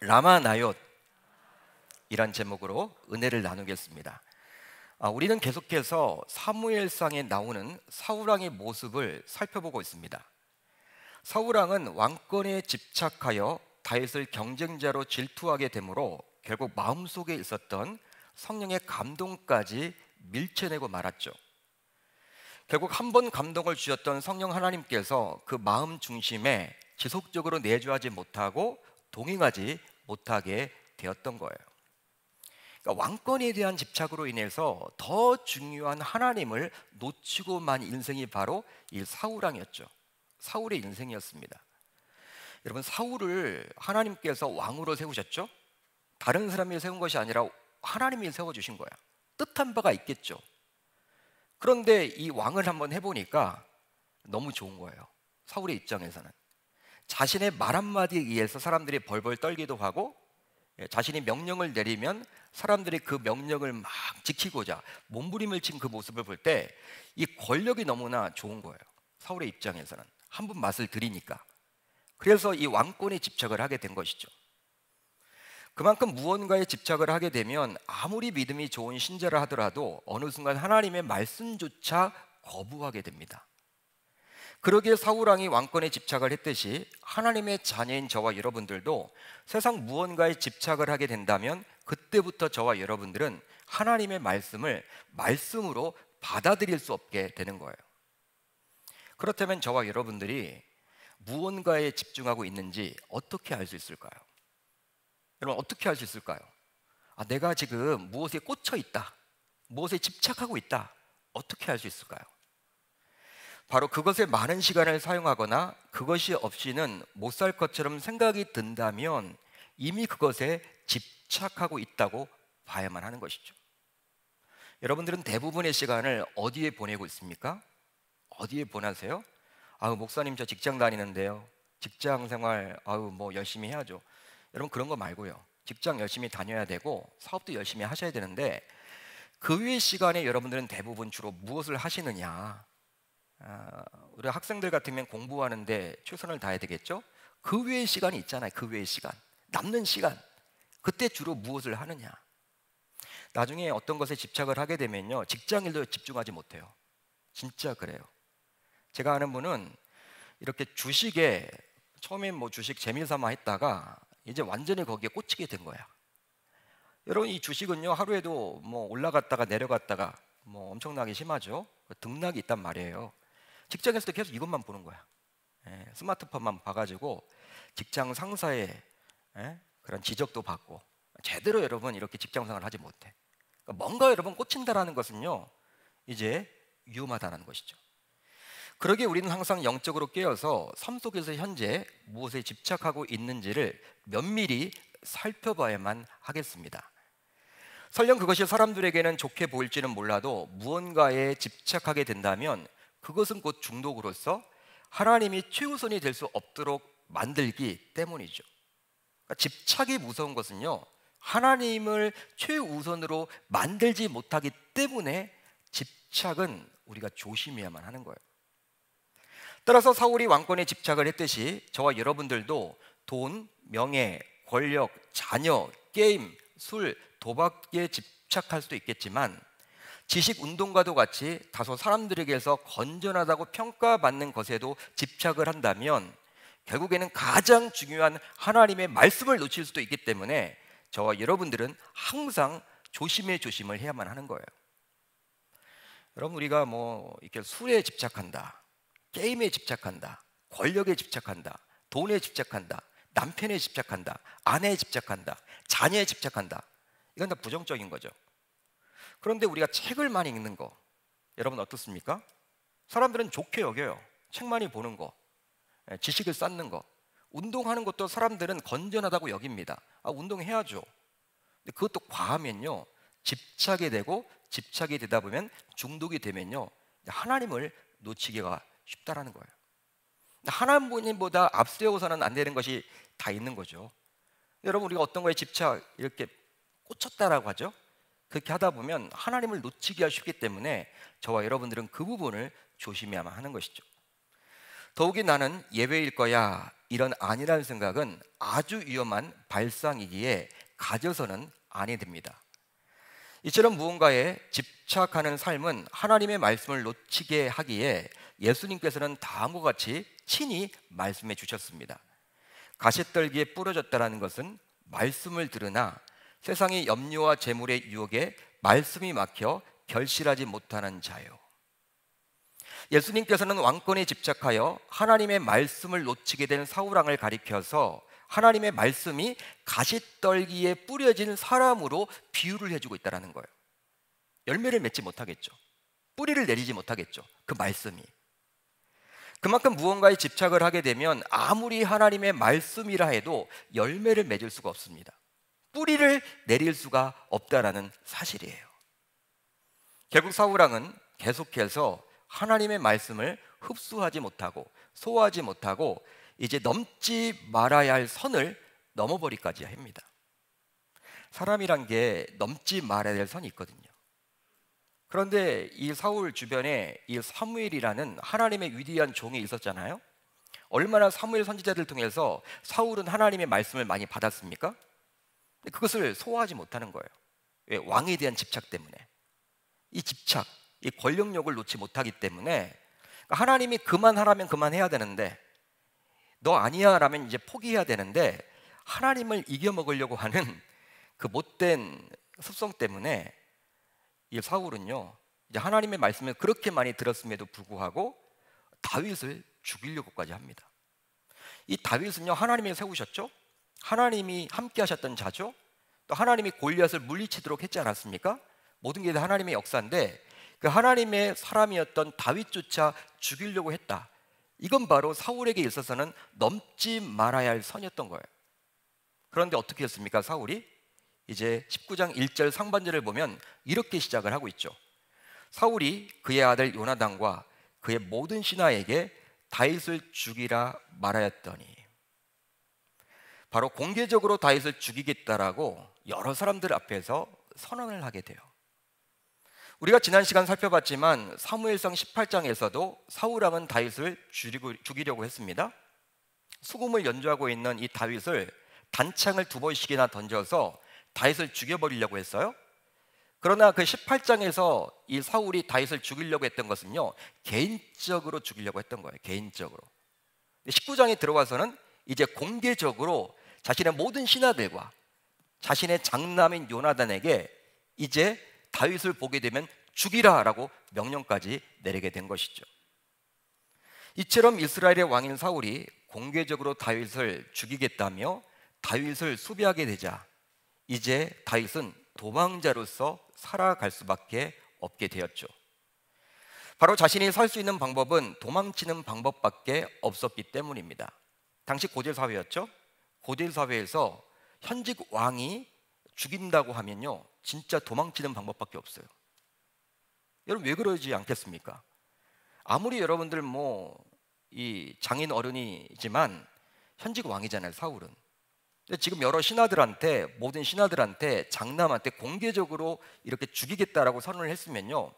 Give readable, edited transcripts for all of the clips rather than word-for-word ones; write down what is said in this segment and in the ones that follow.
라마나옅 이란 제목으로 은혜를 나누겠습니다. 우리는 계속해서 사무엘상에 나오는 사울왕의 모습을 살펴보고 있습니다. 사울왕은 왕권에 집착하여 다윗을 경쟁자로 질투하게 되므로 결국 마음속에 있었던 성령의 감동까지 밀쳐내고 말았죠. 결국 한 번 감동을 주셨던 성령 하나님께서 그 마음 중심에 지속적으로 내주하지 못하고 동행하지 못하게 되었던 거예요. 그러니까 왕권에 대한 집착으로 인해서 더 중요한 하나님을 놓치고 만 인생이 바로 이 사울왕이었죠. 사울의 인생이었습니다. 여러분, 사울을 하나님께서 왕으로 세우셨죠? 다른 사람이 세운 것이 아니라 하나님이 세워주신 거야. 뜻한 바가 있겠죠. 그런데 이 왕을 한번 해보니까 너무 좋은 거예요. 사울의 입장에서는 자신의 말 한마디에 의해서 사람들이 벌벌 떨기도 하고, 자신이 명령을 내리면 사람들이 그 명령을 막 지키고자 몸부림을 친 그 모습을 볼 때 이 권력이 너무나 좋은 거예요. 사울의 입장에서는 한 번 맛을 들이니까. 그래서 이 왕권에 집착을 하게 된 것이죠. 그만큼 무언가에 집착을 하게 되면 아무리 믿음이 좋은 신자라 하더라도 어느 순간 하나님의 말씀조차 거부하게 됩니다. 그러기에 사울왕이 왕권에 집착을 했듯이 하나님의 자녀인 저와 여러분들도 세상 무언가에 집착을 하게 된다면 그때부터 저와 여러분들은 하나님의 말씀을 말씀으로 받아들일 수 없게 되는 거예요. 그렇다면 저와 여러분들이 무언가에 집중하고 있는지 어떻게 알 수 있을까요? 여러분, 어떻게 알 수 있을까요? 내가 지금 무엇에 꽂혀 있다, 무엇에 집착하고 있다, 어떻게 알 수 있을까요? 바로 그것에 많은 시간을 사용하거나 그것이 없이는 못 살 것처럼 생각이 든다면 이미 그것에 집착하고 있다고 봐야만 하는 것이죠. 여러분들은 대부분의 시간을 어디에 보내고 있습니까? 어디에 보내세요? 목사님, 저 직장 다니는데요. 직장 생활 뭐 열심히 해야죠. 여러분, 그런 거 말고요. 직장 열심히 다녀야 되고 사업도 열심히 하셔야 되는데 그 외의 시간에 여러분들은 대부분 주로 무엇을 하시느냐? 우리 학생들 같으면 공부하는데 최선을 다해야 되겠죠? 그 외의 시간이 있잖아요. 그 외의 시간, 남는 시간, 그때 주로 무엇을 하느냐? 나중에 어떤 것에 집착을 하게 되면요, 직장일도 집중하지 못해요. 진짜 그래요. 제가 아는 분은 이렇게 주식에 처음엔 뭐 주식 재미삼아 했다가 이제 완전히 거기에 꽂히게 된 거야. 여러분, 이 주식은요, 하루에도 뭐 올라갔다가 내려갔다가 뭐 엄청나게 심하죠. 등락이 있단 말이에요. 직장에서도 계속 이것만 보는 거야. 스마트폰만 봐가지고 직장 상사의 그런 지적도 받고 제대로 여러분 이렇게 직장생활을 하지 못해. 그러니까 뭔가 여러분 꽂힌다라는 것은요, 이제 위험하다는 것이죠. 그러기에 우리는 항상 영적으로 깨어서 삶 속에서 현재 무엇에 집착하고 있는지를 면밀히 살펴봐야만 하겠습니다. 설령 그것이 사람들에게는 좋게 보일지는 몰라도 무언가에 집착하게 된다면 그것은 곧 중독으로서 하나님이 최우선이 될 수 없도록 만들기 때문이죠. 그러니까 집착이 무서운 것은요, 하나님을 최우선으로 만들지 못하기 때문에 집착은 우리가 조심해야만 하는 거예요. 따라서 사울이 왕권에 집착을 했듯이 저와 여러분들도 돈, 명예, 권력, 자녀, 게임, 술, 도박에 집착할 수도 있겠지만 지식, 운동과도 같이 다소 사람들에게서 건전하다고 평가받는 것에도 집착을 한다면 결국에는 가장 중요한 하나님의 말씀을 놓칠 수도 있기 때문에 저와 여러분들은 항상 조심을 해야만 하는 거예요. 여러분, 우리가 뭐 이렇게 술에 집착한다, 게임에 집착한다, 권력에 집착한다, 돈에 집착한다, 남편에 집착한다, 아내에 집착한다, 자녀에 집착한다, 이건 다 부정적인 거죠. 그런데 우리가 책을 많이 읽는 거, 여러분 어떻습니까? 사람들은 좋게 여겨요. 책 많이 보는 거, 지식을 쌓는 거. 운동하는 것도 사람들은 건전하다고 여깁니다. 운동해야죠. 근데 그것도 과하면요, 집착이 되고, 집착이 되다 보면 중독이 되면요, 하나님을 놓치기가 쉽다라는 거예요. 하나님보다 앞세워서는 안 되는 것이 다 있는 거죠. 여러분, 우리가 어떤 거에 집착, 이렇게 꽂혔다라고 하죠. 그렇게 하다 보면 하나님을 놓치기가 쉽기 때문에 저와 여러분들은 그 부분을 조심해야만 하는 것이죠. 더욱이 나는 예외일 거야 이런 아니라는 생각은 아주 위험한 발상이기에 가져서는 아니 됩니다. 이처럼 무언가에 집착하는 삶은 하나님의 말씀을 놓치게 하기에 예수님께서는 다음과 같이 친히 말씀해 주셨습니다. 가시떨기에 부러졌다는 것은 말씀을 들으나 세상의 염려와 재물의 유혹에 말씀이 막혀 결실하지 못하는 자요. 예수님께서는 왕권에 집착하여 하나님의 말씀을 놓치게 된 사울왕을 가리켜서 하나님의 말씀이 가시떨기에 뿌려진 사람으로 비유를 해주고 있다는 거예요. 열매를 맺지 못하겠죠. 뿌리를 내리지 못하겠죠. 그 말씀이. 그만큼 무언가에 집착을 하게 되면 아무리 하나님의 말씀이라 해도 열매를 맺을 수가 없습니다. 뿌리를 내릴 수가 없다라는 사실이에요. 결국 사울왕은 계속해서 하나님의 말씀을 흡수하지 못하고 소화하지 못하고 이제 넘지 말아야 할 선을 넘어버리까지 합니다. 사람이란 게 넘지 말아야 될 선이 있거든요. 그런데 이 사울 주변에 이 사무엘이라는 하나님의 위대한 종이 있었잖아요. 얼마나 사무엘 선지자들 통해서 사울은 하나님의 말씀을 많이 받았습니까? 그것을 소화하지 못하는 거예요. 왜? 왕에 대한 집착 때문에. 이 집착, 이 권력욕을 놓지 못하기 때문에 하나님이 그만하라면 그만해야 되는데 너 아니야 라면 이제 포기해야 되는데 하나님을 이겨먹으려고 하는 그 못된 습성 때문에 이 사울은요 이제 하나님의 말씀을 그렇게 많이 들었음에도 불구하고 다윗을 죽이려고까지 합니다. 이 다윗은요 하나님이 세우셨죠? 하나님이 함께 하셨던 자죠? 또 하나님이 골리앗을 물리치도록 했지 않았습니까? 모든 게 다 하나님의 역사인데 그 하나님의 사람이었던 다윗조차 죽이려고 했다. 이건 바로 사울에게 있어서는 넘지 말아야 할 선이었던 거예요. 그런데 어떻게 했습니까? 사울이 이제 19장 1절 상반절을 보면 이렇게 시작을 하고 있죠. 사울이 그의 아들 요나단과 그의 모든 신하에게 다윗을 죽이라 말하였더니, 바로 공개적으로 다윗을 죽이겠다라고 여러 사람들 앞에서 선언을 하게 돼요. 우리가 지난 시간 살펴봤지만 사무엘상 18장에서도 사울왕은 다윗을 죽이려고 했습니다. 수금을 연주하고 있는 이 다윗을 단창을 2번씩이나 던져서 다윗을 죽여버리려고 했어요. 그러나 그 18장에서 이 사울이 다윗을 죽이려고 했던 것은요 개인적으로 죽이려고 했던 거예요. 개인적으로. 19장에 들어와서는 이제 공개적으로 자신의 모든 신하들과 자신의 장남인 요나단에게 이제 다윗을 보게 되면 죽이라 라고 명령까지 내리게 된 것이죠. 이처럼 이스라엘의 왕인 사울이 공개적으로 다윗을 죽이겠다며 다윗을 수비하게 되자 이제 다윗은 도망자로서 살아갈 수밖에 없게 되었죠. 바로 자신이 살 수 있는 방법은 도망치는 방법밖에 없었기 때문입니다. 당시 고대 사회였죠. 고대 사회에서 현직 왕이 죽인다고 하면요 진짜 도망치는 방법밖에 없어요. 여러분 왜 그러지 않겠습니까? 아무리 여러분들 이 장인 어른이지만 현직 왕이잖아요, 사울은. 근데 지금 여러 신하들한테, 모든 신하들한테, 장남한테 공개적으로 이렇게 죽이겠다라고 선언을 했으면요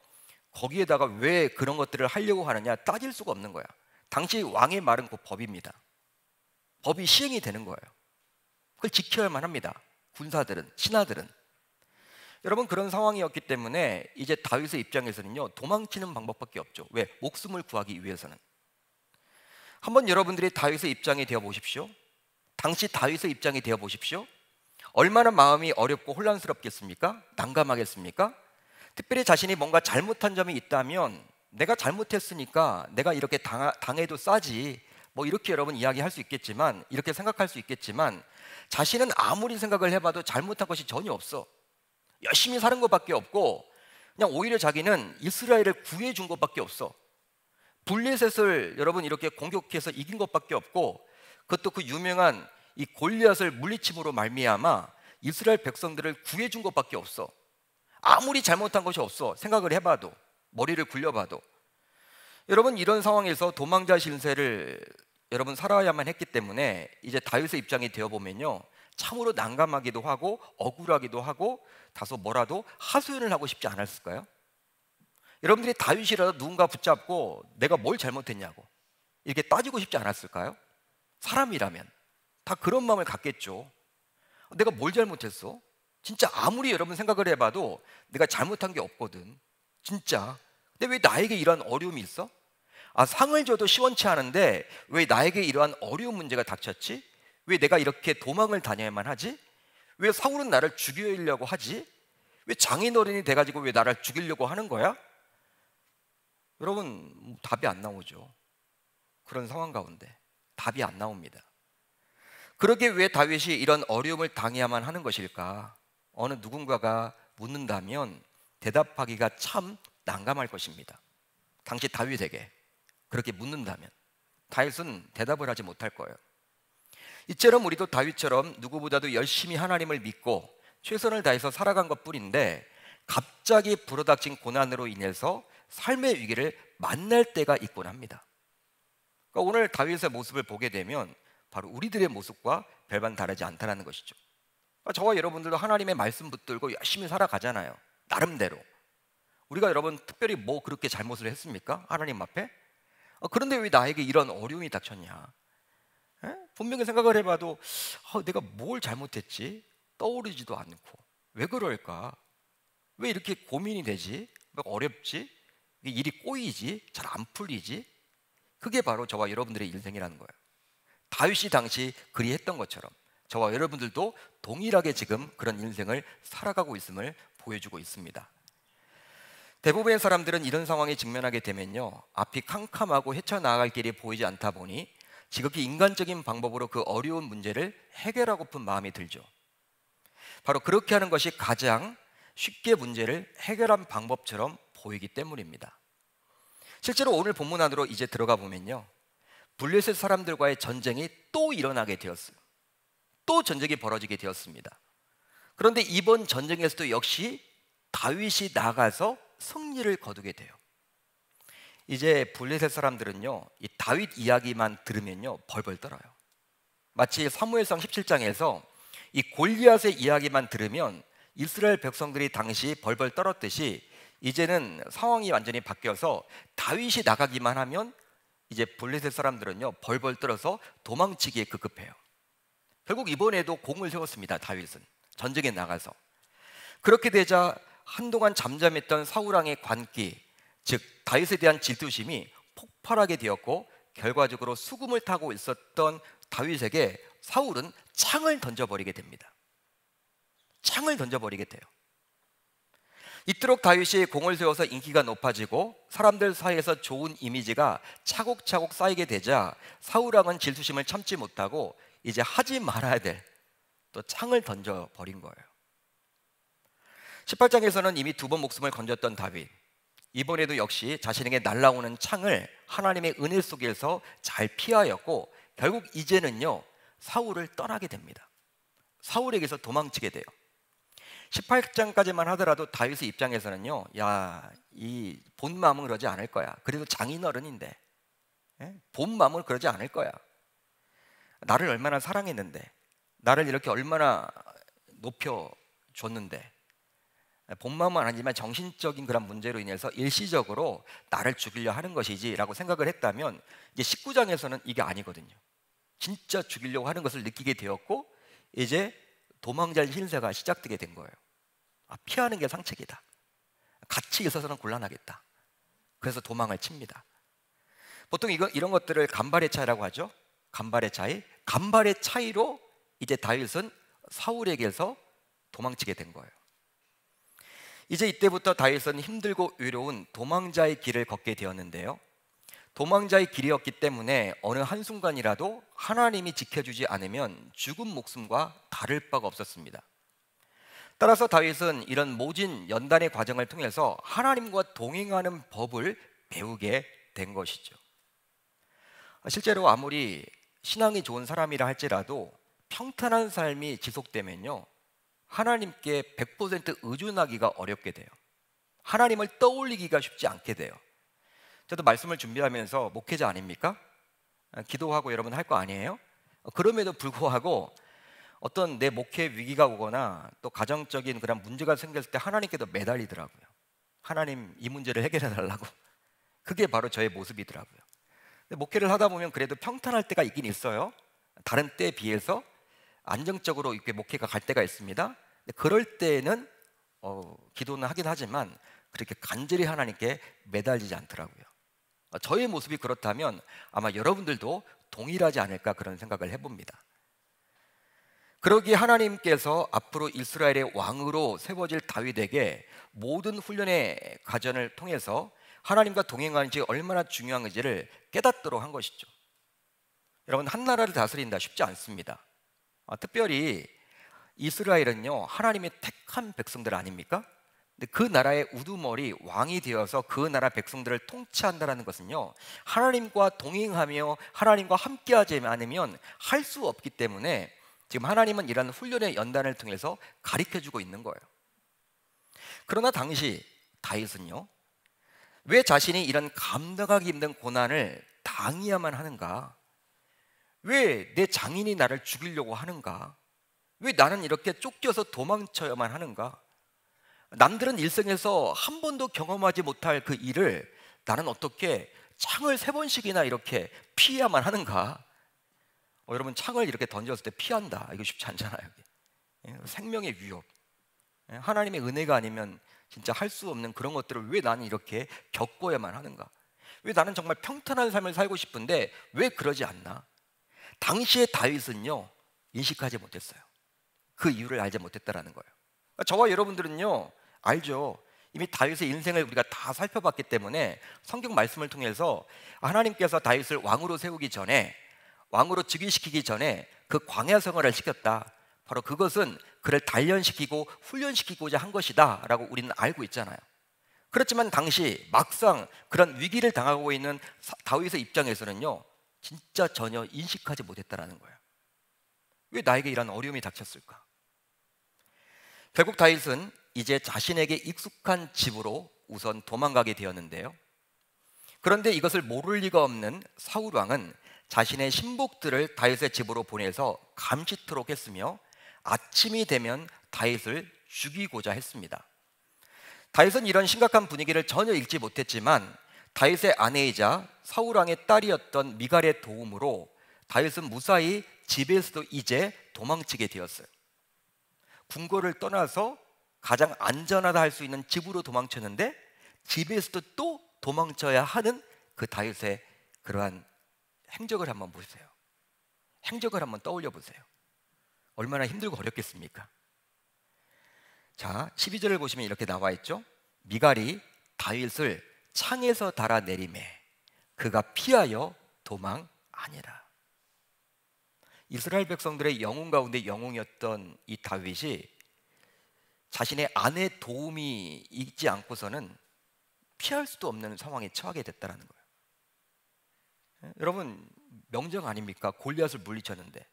거기에다가 왜 그런 것들을 하려고 하느냐 따질 수가 없는 거야. 당시 왕의 말은 곧 법입니다. 법이 시행이 되는 거예요. 그걸 지켜야만 합니다. 군사들은, 신하들은. 여러분 그런 상황이었기 때문에 이제 다윗의 입장에서는요 도망치는 방법밖에 없죠. 왜? 목숨을 구하기 위해서는. 한번 여러분들이 다윗의 입장이 되어 보십시오. 당시 다윗의 입장이 되어 보십시오. 얼마나 마음이 어렵고 혼란스럽겠습니까? 난감하겠습니까? 특별히 자신이 뭔가 잘못한 점이 있다면 내가 잘못했으니까 내가 이렇게 당해도 싸지 이렇게 여러분 이야기할 수 있겠지만, 이렇게 생각할 수 있겠지만 자신은 아무리 생각을 해봐도 잘못한 것이 전혀 없어. 열심히 사는 것밖에 없고 그냥 오히려 자기는 이스라엘을 구해준 것밖에 없어. 블레셋을 여러분 이렇게 공격해서 이긴 것밖에 없고, 그것도 그 유명한 이 골리앗을 물리침으로 말미암아 이스라엘 백성들을 구해준 것밖에 없어. 아무리 잘못한 것이 없어. 생각을 해봐도, 머리를 굴려봐도. 여러분 이런 상황에서 도망자 신세를 여러분 살아야만 했기 때문에 이제 다윗의 입장이 되어보면요 참으로 난감하기도 하고 억울하기도 하고 다소 뭐라도 하소연을 하고 싶지 않았을까요? 여러분들이 다윗이라도 누군가 붙잡고 내가 뭘 잘못했냐고 이렇게 따지고 싶지 않았을까요? 사람이라면 다 그런 마음을 갖겠죠. 내가 뭘 잘못했어? 진짜 아무리 여러분 생각을 해봐도 내가 잘못한 게 없거든, 진짜. 근데 왜 나에게 이러한 어려움이 있어? 상을 줘도 시원치 않은데 왜 나에게 이러한 어려운 문제가 닥쳤지? 왜 내가 이렇게 도망을 다녀야만 하지? 왜 사울은 나를 죽이려고 하지? 왜 장인어른이 돼가지고 왜 나를 죽이려고 하는 거야? 여러분, 답이 안 나오죠. 그런 상황 가운데 답이 안 나옵니다. 그러게 왜 다윗이 이런 어려움을 당해야만 하는 것일까? 어느 누군가가 묻는다면 대답하기가 참 난감할 것입니다. 당시 다윗에게 그렇게 묻는다면 다윗은 대답을 하지 못할 거예요. 이처럼 우리도 다윗처럼 누구보다도 열심히 하나님을 믿고 최선을 다해서 살아간 것뿐인데 갑자기 불어닥친 고난으로 인해서 삶의 위기를 만날 때가 있곤 합니다. 그러니까 오늘 다윗의 모습을 보게 되면 바로 우리들의 모습과 별반 다르지 않다는 것이죠. 저와 여러분들도 하나님의 말씀 붙들고 열심히 살아가잖아요, 나름대로. 우리가 여러분 특별히 뭐 그렇게 잘못을 했습니까? 하나님 앞에? 그런데 왜 나에게 이런 어려움이 닥쳤냐? 분명히 생각을 해봐도 내가 뭘 잘못했지? 떠오르지도 않고. 왜 그럴까? 왜 이렇게 고민이 되지? 왜 어렵지? 일이 꼬이지? 잘 안 풀리지? 그게 바로 저와 여러분들의 인생이라는 거예요. 다윗이 당시 그리했던 것처럼 저와 여러분들도 동일하게 지금 그런 인생을 살아가고 있음을 보여주고 있습니다. 대부분의 사람들은 이런 상황에 직면하게 되면요, 앞이 캄캄하고 헤쳐나갈 길이 보이지 않다 보니 지극히 인간적인 방법으로 그 어려운 문제를 해결하고픈 마음이 들죠. 바로 그렇게 하는 것이 가장 쉽게 문제를 해결한 방법처럼 보이기 때문입니다. 실제로 오늘 본문 안으로 이제 들어가 보면요, 블레셋 사람들과의 전쟁이 또 일어나게 되었어요. 또 전쟁이 벌어지게 되었습니다. 그런데 이번 전쟁에서도 역시 다윗이 나가서 승리를 거두게 돼요. 이제 블레셋 사람들은요, 이 다윗 이야기만 들으면요 벌벌 떨어요. 마치 사무엘상 17장에서 이 골리앗의 이야기만 들으면 이스라엘 백성들이 당시 벌벌 떨었듯이 이제는 상황이 완전히 바뀌어서 다윗이 나가기만 하면 이제 블레셋 사람들은요 벌벌 떨어서 도망치기에 급급해요. 결국 이번에도 공을 세웠습니다. 다윗은 전쟁에 나가서. 그렇게 되자 한동안 잠잠했던 사울왕의 관기, 즉 다윗에 대한 질투심이 폭발하게 되었고, 결과적으로 수금을 타고 있었던 다윗에게 사울은 창을 던져버리게 됩니다. 창을 던져버리게 돼요. 이토록 다윗이 공을 세워서 인기가 높아지고 사람들 사이에서 좋은 이미지가 차곡차곡 쌓이게 되자 사울왕은 질투심을 참지 못하고 이제 하지 말아야 될 또 창을 던져버린 거예요. 18장에서는 이미 2번 목숨을 건졌던 다윗, 이번에도 역시 자신에게 날아오는 창을 하나님의 은혜 속에서 잘 피하였고, 결국 이제는요 사울을 떠나게 됩니다. 사울에게서 도망치게 돼요. 18장까지만 하더라도 다윗의 입장에서는요, 이 본 마음은 그러지 않을 거야. 그래도 장인어른인데 본 마음은 그러지 않을 거야. 나를 얼마나 사랑했는데, 나를 이렇게 얼마나 높여줬는데, 본 마음은 아니지만 정신적인 그런 문제로 인해서 일시적으로 나를 죽이려 하는 것이지 라고 생각을 했다면, 이제 19장에서는 이게 아니거든요. 진짜 죽이려고 하는 것을 느끼게 되었고, 이제 도망자의 신세가 시작되게 된 거예요. 피하는 게 상책이다. 같이 있어서는 곤란하겠다. 그래서 도망을 칩니다. 보통 이런 것들을 간발의 차이라고 하죠. 간발의 차이. 간발의 차이로 이제 다윗은 사울에게서 도망치게 된 거예요. 이제 이때부터 다윗은 힘들고 외로운 도망자의 길을 걷게 되었는데요, 도망자의 길이었기 때문에 어느 한순간이라도 하나님이 지켜주지 않으면 죽은 목숨과 다를 바가 없었습니다. 따라서 다윗은 이런 모진 연단의 과정을 통해서 하나님과 동행하는 법을 배우게 된 것이죠. 실제로 아무리 신앙이 좋은 사람이라 할지라도 평탄한 삶이 지속되면요, 하나님께 100% 의존하기가 어렵게 돼요. 하나님을 떠올리기가 쉽지 않게 돼요. 저도 말씀을 준비하면서 목회자 아닙니까? 기도하고 여러분 할 거 아니에요? 그럼에도 불구하고 어떤 내 목회 위기가 오거나 또 가정적인 그런 문제가 생겼을 때 하나님께도 매달리더라고요. 하나님 이 문제를 해결해 달라고. 그게 바로 저의 모습이더라고요. 근데 목회를 하다 보면 그래도 평탄할 때가 있긴 있어요. 다른 때에 비해서 안정적으로 이렇게 목회가 갈 때가 있습니다. 근데 그럴 때에는 기도는 하긴 하지만 그렇게 간절히 하나님께 매달리지 않더라고요. 저의 모습이 그렇다면 아마 여러분들도 동일하지 않을까 그런 생각을 해봅니다. 그러기에 하나님께서 앞으로 이스라엘의 왕으로 세워질 다윗에게 모든 훈련의 과정을 통해서 하나님과 동행하는 것이 얼마나 중요한지를 깨닫도록 한 것이죠. 여러분, 한 나라를 다스린다 쉽지 않습니다. 특별히 이스라엘은요, 하나님의 택한 백성들 아닙니까? 근데 그 나라의 우두머리 왕이 되어서 그 나라 백성들을 통치한다는 것은요, 하나님과 동행하며 하나님과 함께하지 않으면 할 수 없기 때문에 지금 하나님은 이런 훈련의 연단을 통해서 가르쳐주고 있는 거예요. 그러나 당시 다윗은요, 왜 자신이 이런 감당하기 힘든 고난을 당해야만 하는가? 왜 내 장인이 나를 죽이려고 하는가? 왜 나는 이렇게 쫓겨서 도망쳐야만 하는가? 남들은 일생에서 한 번도 경험하지 못할 그 일을 나는 어떻게 창을 3번씩이나 이렇게 피해야만 하는가? 여러분, 창을 이렇게 던졌을 때 피한다, 이거 쉽지 않잖아요. 생명의 위협, 하나님의 은혜가 아니면 진짜 할 수 없는 그런 것들을 왜 나는 이렇게 겪어야만 하는가? 왜 나는 정말 평탄한 삶을 살고 싶은데 왜 그러지 않나? 당시의 다윗은요, 인식하지 못했어요. 그 이유를 알지 못했다라는 거예요. 저와 여러분들은요, 알죠. 이미 다윗의 인생을 우리가 다 살펴봤기 때문에 성경 말씀을 통해서 하나님께서 다윗을 왕으로 세우기 전에, 왕으로 즉위시키기 전에 그 광야 생활을 시켰다. 바로 그것은 그를 단련시키고 훈련시키고자 한 것이다 라고 우리는 알고 있잖아요. 그렇지만 당시 막상 그런 위기를 당하고 있는 다윗의 입장에서는요, 진짜 전혀 인식하지 못했다라는 거예요. 왜 나에게 이런 어려움이 닥쳤을까? 결국 다윗은 이제 자신에게 익숙한 집으로 우선 도망가게 되었는데요. 그런데 이것을 모를 리가 없는 사울 왕은 자신의 신복들을 다윗의 집으로 보내서 감시토록 했으며 아침이 되면 다윗을 죽이고자 했습니다. 다윗은 이런 심각한 분위기를 전혀 읽지 못했지만 다윗의 아내이자 사울 왕의 딸이었던 미갈의 도움으로 다윗은 무사히 집에서도 이제 도망치게 되었어요. 궁궐을 떠나서 가장 안전하다 할 수 있는 집으로 도망쳤는데 집에서도 또 도망쳐야 하는 그 다윗의 그러한 행적을 한번 보세요. 행적을 한번 떠올려 보세요. 얼마나 힘들고 어렵겠습니까? 자, 12절을 보시면 이렇게 나와 있죠. 미갈이 다윗을 창에서 달아내리매 그가 피하여 도망하니라. 이스라엘 백성들의 영웅 가운데 영웅이었던 이 다윗이 자신의 아내의 도움이 있지 않고서는 피할 수도 없는 상황에 처하게 됐다는 거예요. 여러분, 명정 아닙니까? 골리앗을 물리쳤는데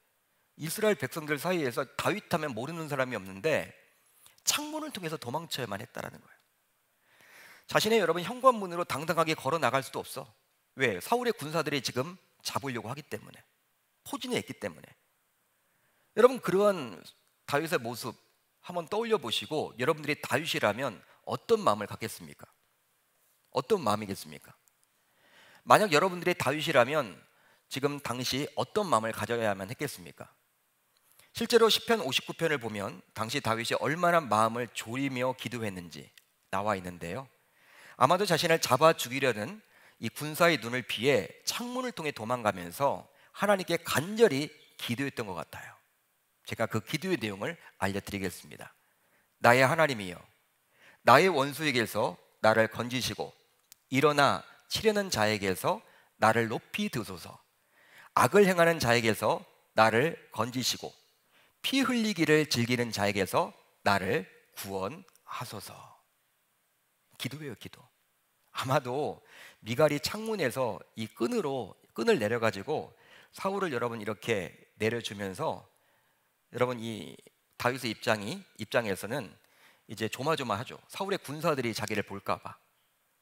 이스라엘 백성들 사이에서 다윗 하면 모르는 사람이 없는데 창문을 통해서 도망쳐야만 했다는 거예요. 자신의 여러분 현관문으로 당당하게 걸어 나갈 수도 없어. 왜? 사울의 군사들이 지금 잡으려고 하기 때문에, 포진해 있기 때문에. 여러분, 그러한 다윗의 모습 한번 떠올려 보시고 여러분들이 다윗이라면 어떤 마음을 갖겠습니까? 어떤 마음이겠습니까? 만약 여러분들이 다윗이라면 지금 당시 어떤 마음을 가져야만 했겠습니까? 실제로 시편 59편을 보면 당시 다윗이 얼마나 마음을 졸이며 기도했는지 나와 있는데요. 아마도 자신을 잡아 죽이려는 이 군사의 눈을 피해 창문을 통해 도망가면서 하나님께 간절히 기도했던 것 같아요. 제가 그 기도의 내용을 알려드리겠습니다. 나의 하나님이여, 나의 원수에게서 나를 건지시고 일어나 치려는 자에게서 나를 높이 드소서. 악을 행하는 자에게서 나를 건지시고 피 흘리기를 즐기는 자에게서 나를 구원하소서. 기도예요, 기도. 아마도 미갈이 창문에서 이 끈을 내려가지고 사울을 여러분 이렇게 내려주면서 여러분 이 다윗의 입장에서는 이제 조마조마하죠. 사울의 군사들이 자기를 볼까봐.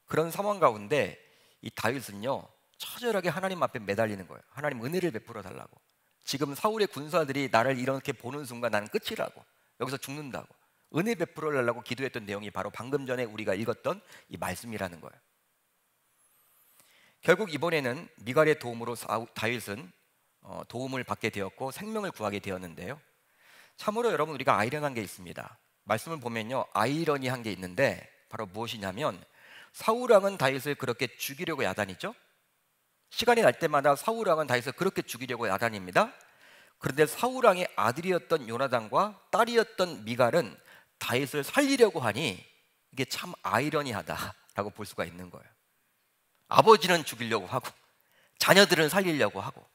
그런 상황 가운데 이 다윗은요 처절하게 하나님 앞에 매달리는 거예요. 하나님 은혜를 베풀어 달라고. 지금 사울의 군사들이 나를 이렇게 보는 순간 나는 끝이라고, 여기서 죽는다고 은혜 베풀어 달라고 기도했던 내용이 바로 방금 전에 우리가 읽었던 이 말씀이라는 거예요. 결국 이번에는 미갈의 도움으로 다윗은 도움을 받게 되었고 생명을 구하게 되었는데요. 참으로 여러분, 우리가 아이러니한 게 있습니다. 말씀을 보면요, 아이러니한 게 있는데 바로 무엇이냐면, 사울왕은 다윗을 그렇게 죽이려고 야단이죠. 시간이 날 때마다 사울왕은 다윗을 그렇게 죽이려고 야단입니다. 그런데 사울왕의 아들이었던 요나단과 딸이었던 미갈은 다윗을 살리려고 하니 이게 참 아이러니하다라고 볼 수가 있는 거예요. 아버지는 죽이려고 하고 자녀들은 살리려고 하고.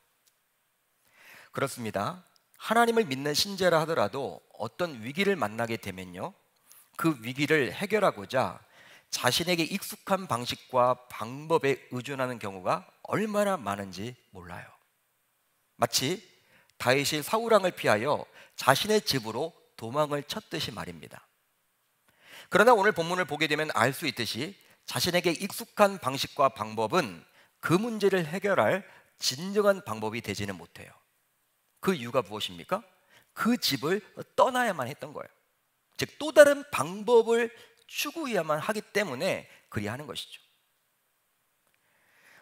그렇습니다. 하나님을 믿는 신자라 하더라도 어떤 위기를 만나게 되면요, 그 위기를 해결하고자 자신에게 익숙한 방식과 방법에 의존하는 경우가 얼마나 많은지 몰라요. 마치 다윗이 사울왕을 피하여 자신의 집으로 도망을 쳤듯이 말입니다. 그러나 오늘 본문을 보게 되면 알 수 있듯이 자신에게 익숙한 방식과 방법은 그 문제를 해결할 진정한 방법이 되지는 못해요. 그 이유가 무엇입니까? 그 집을 떠나야만 했던 거예요. 즉, 또 다른 방법을 추구해야만 하기 때문에 그리하는 것이죠.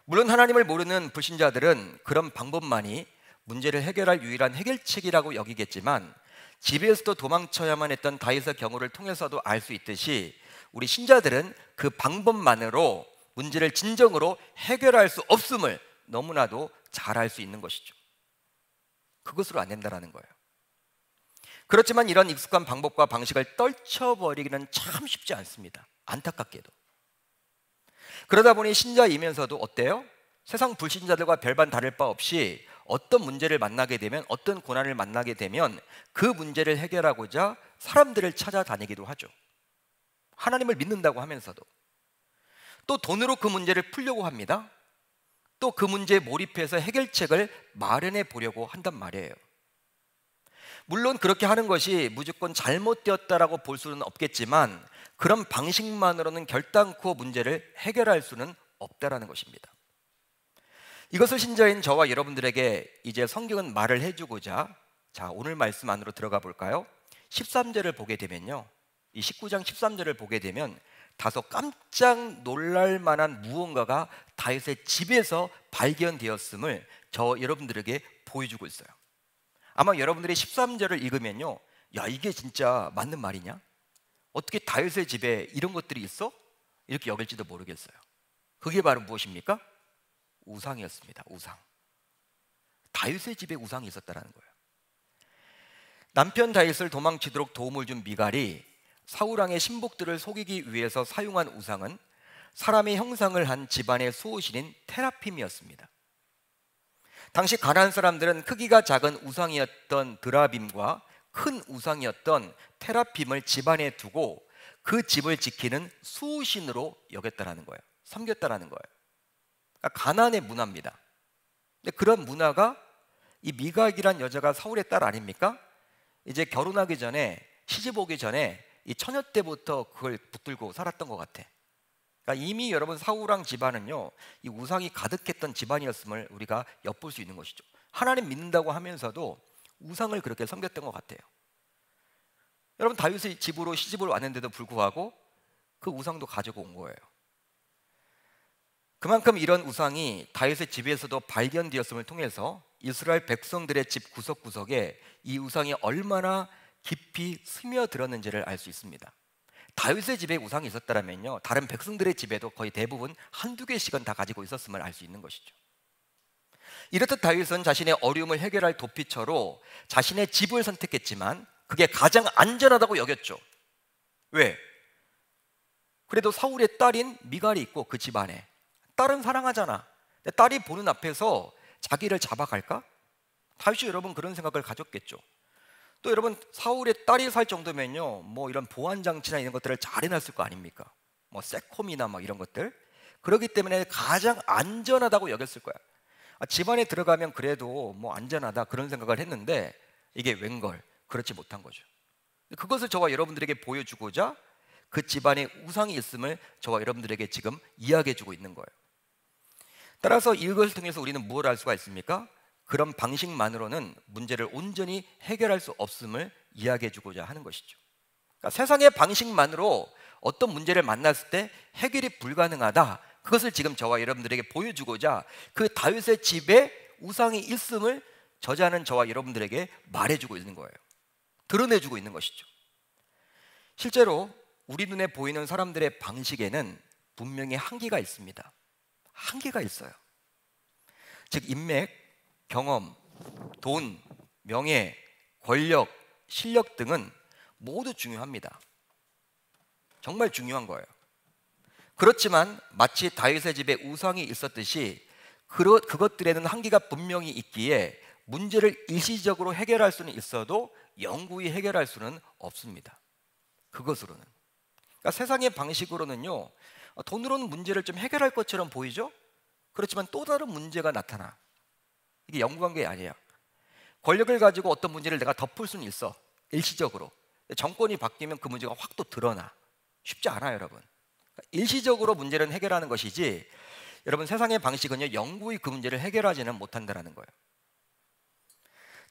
물론 하나님을 모르는 불신자들은 그런 방법만이 문제를 해결할 유일한 해결책이라고 여기겠지만, 집에서도 도망쳐야만 했던 다윗의 경우를 통해서도 알 수 있듯이 우리 신자들은 그 방법만으로 문제를 진정으로 해결할 수 없음을 너무나도 잘 알 수 있는 것이죠. 그것으로 안 된다는 거예요. 그렇지만 이런 익숙한 방법과 방식을 떨쳐버리기는 참 쉽지 않습니다. 안타깝게도. 그러다 보니 신자이면서도 어때요? 세상 불신자들과 별반 다를 바 없이 어떤 문제를 만나게 되면, 어떤 고난을 만나게 되면 그 문제를 해결하고자 사람들을 찾아다니기도 하죠. 하나님을 믿는다고 하면서도. 또 돈으로 그 문제를 풀려고 합니다. 또 그 문제에 몰입해서 해결책을 마련해 보려고 한단 말이에요. 물론 그렇게 하는 것이 무조건 잘못되었다라고 볼 수는 없겠지만, 그런 방식만으로는 결단코 문제를 해결할 수는 없다라는 것입니다. 이것을 신자인 저와 여러분들에게 이제 성경은 말을 해주고자, 자, 오늘 말씀 안으로 들어가 볼까요? 13절을 보게 되면요, 이 19장 13절을 보게 되면 다소 깜짝 놀랄 만한 무언가가 다윗의 집에서 발견되었음을 저 여러분들에게 보여주고 있어요. 아마 여러분들이 13절을 읽으면요, 야, 이게 진짜 맞는 말이냐? 어떻게 다윗의 집에 이런 것들이 있어? 이렇게 여길지도 모르겠어요. 그게 바로 무엇입니까? 우상이었습니다. 우상. 다윗의 집에 우상이 있었다는 거예요. 남편 다윗을 도망치도록 도움을 준 미갈이 사울왕의 신복들을 속이기 위해서 사용한 우상은 사람의 형상을 한 집안의 수호신인 테라핌이었습니다. 당시 가나안 사람들은 크기가 작은 우상이었던 드라빔과 큰 우상이었던 테라핌을 집안에 두고 그 집을 지키는 수호신으로 여겼다는 거예요. 섬겼다는 거예요. 그러니까 가나안의 문화입니다. 근데 그런 문화가 이 미갈이란 여자가 사울의 딸 아닙니까? 이제 결혼하기 전에, 시집 오기 전에 이 처녀 때부터 그걸 붙들고 살았던 것 같아. 그러니까 이미 여러분 사울왕 집안은요, 이 우상이 가득했던 집안이었음을 우리가 엿볼 수 있는 것이죠. 하나님 믿는다고 하면서도 우상을 그렇게 섬겼던 것 같아요. 여러분, 다윗의 집으로 시집을 왔는데도 불구하고 그 우상도 가지고 온 거예요. 그만큼 이런 우상이 다윗의 집에서도 발견되었음을 통해서 이스라엘 백성들의 집 구석구석에 이 우상이 얼마나 깊이 스며들었는지를 알 수 있습니다. 다윗의 집에 우상이 있었다면요, 다른 백성들의 집에도 거의 대부분 한두 개씩은 다 가지고 있었음을 알 수 있는 것이죠. 이렇듯 다윗은 자신의 어려움을 해결할 도피처로 자신의 집을 선택했지만 그게 가장 안전하다고 여겼죠. 왜? 그래도 사울의 딸인 미갈이 있고 그 집안에 딸은 사랑하잖아. 딸이 보는 앞에서 자기를 잡아갈까? 다윗이 여러분 그런 생각을 가졌겠죠. 또 여러분, 사울의 딸이 살 정도면요, 뭐 이런 보안장치나 이런 것들을 잘 해놨을 거 아닙니까? 뭐 세콤이나 뭐 이런 것들. 그렇기 때문에 가장 안전하다고 여겼을 거야. 집안에 들어가면 그래도 뭐 안전하다 그런 생각을 했는데 이게 웬걸 그렇지 못한 거죠. 그것을 저와 여러분들에게 보여주고자 그 집안에 우상이 있음을 저와 여러분들에게 지금 이야기해주고 있는 거예요. 따라서 이것을 통해서 우리는 무엇을 알 수가 있습니까? 그런 방식만으로는 문제를 온전히 해결할 수 없음을 이야기해주고자 하는 것이죠. 그러니까 세상의 방식만으로 어떤 문제를 만났을 때 해결이 불가능하다, 그것을 지금 저와 여러분들에게 보여주고자 그 다윗의 집에 우상이 있음을 저자는 저와 여러분들에게 말해주고 있는 거예요. 드러내주고 있는 것이죠. 실제로 우리 눈에 보이는 사람들의 방식에는 분명히 한계가 있습니다. 한계가 있어요. 즉 인맥, 경험, 돈, 명예, 권력, 실력 등은 모두 중요합니다. 정말 중요한 거예요. 그렇지만 마치 다윗의 집에 우상이 있었듯이 그것들에는 한계가 분명히 있기에 문제를 일시적으로 해결할 수는 있어도 영구히 해결할 수는 없습니다. 그것으로는. 그러니까 세상의 방식으로는요, 돈으로는 문제를 좀 해결할 것처럼 보이죠? 그렇지만 또 다른 문제가 나타나. 이게 영구관계 아니야. 권력을 가지고 어떤 문제를 내가 덮을 수는 있어, 일시적으로. 정권이 바뀌면 그 문제가 확 또 드러나. 쉽지 않아요, 여러분. 일시적으로 문제는 해결하는 것이지, 여러분 세상의 방식은요, 영구히 그 문제를 해결하지는 못한다는 거예요.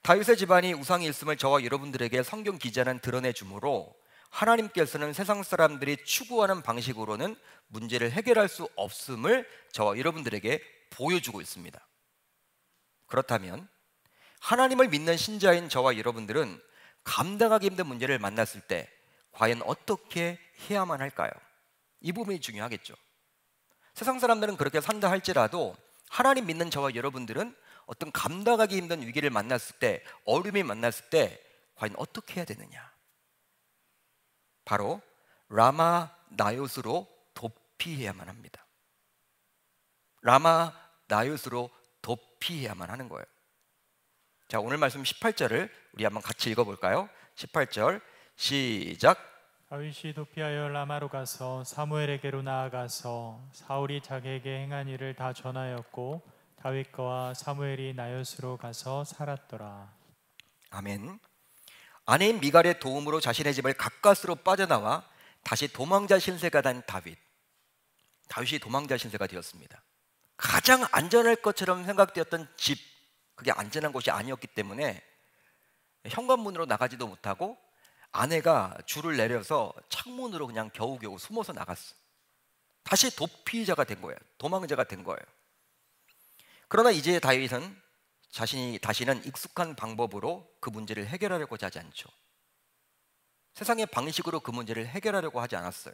다윗의 집안이 우상이 있음을 저와 여러분들에게 성경 기자는 드러내 주므로 하나님께서는 세상 사람들이 추구하는 방식으로는 문제를 해결할 수 없음을 저와 여러분들에게 보여주고 있습니다. 그렇다면 하나님을 믿는 신자인 저와 여러분들은 감당하기 힘든 문제를 만났을 때 과연 어떻게 해야만 할까요? 이 부분이 중요하겠죠. 세상 사람들은 그렇게 산다 할지라도 하나님 믿는 저와 여러분들은 어떤 감당하기 힘든 위기를 만났을 때, 어려움이 만났을 때 과연 어떻게 해야 되느냐? 바로 라마 나요스로 도피해야만 합니다. 라마 나요스로 도피해야만 하는 거예요. 자, 오늘 말씀 18절을 우리 한번 같이 읽어볼까요? 18절 시작. 다윗이 도피하여 라마로 가서 사무엘에게로 나아가서 사울이 자기에게 행한 일을 다 전하였고 다윗과 사무엘이 나요스로 가서 살았더라. 아멘. 아내인 미갈의 도움으로 자신의 집을 가까스로 빠져나와 다시 도망자 신세가 된 다윗. 다윗이 도망자 신세가 되었습니다. 가장 안전할 것처럼 생각되었던 집, 그게 안전한 곳이 아니었기 때문에 현관문으로 나가지도 못하고 아내가 줄을 내려서 창문으로 그냥 겨우겨우 숨어서 나갔어. 다시 도피자가 된 거예요. 도망자가 된 거예요. 그러나 이제 다윗은 다시는 익숙한 방법으로 그 문제를 해결하려고 하지 않죠. 세상의 방식으로 그 문제를 해결하려고 하지 않았어요.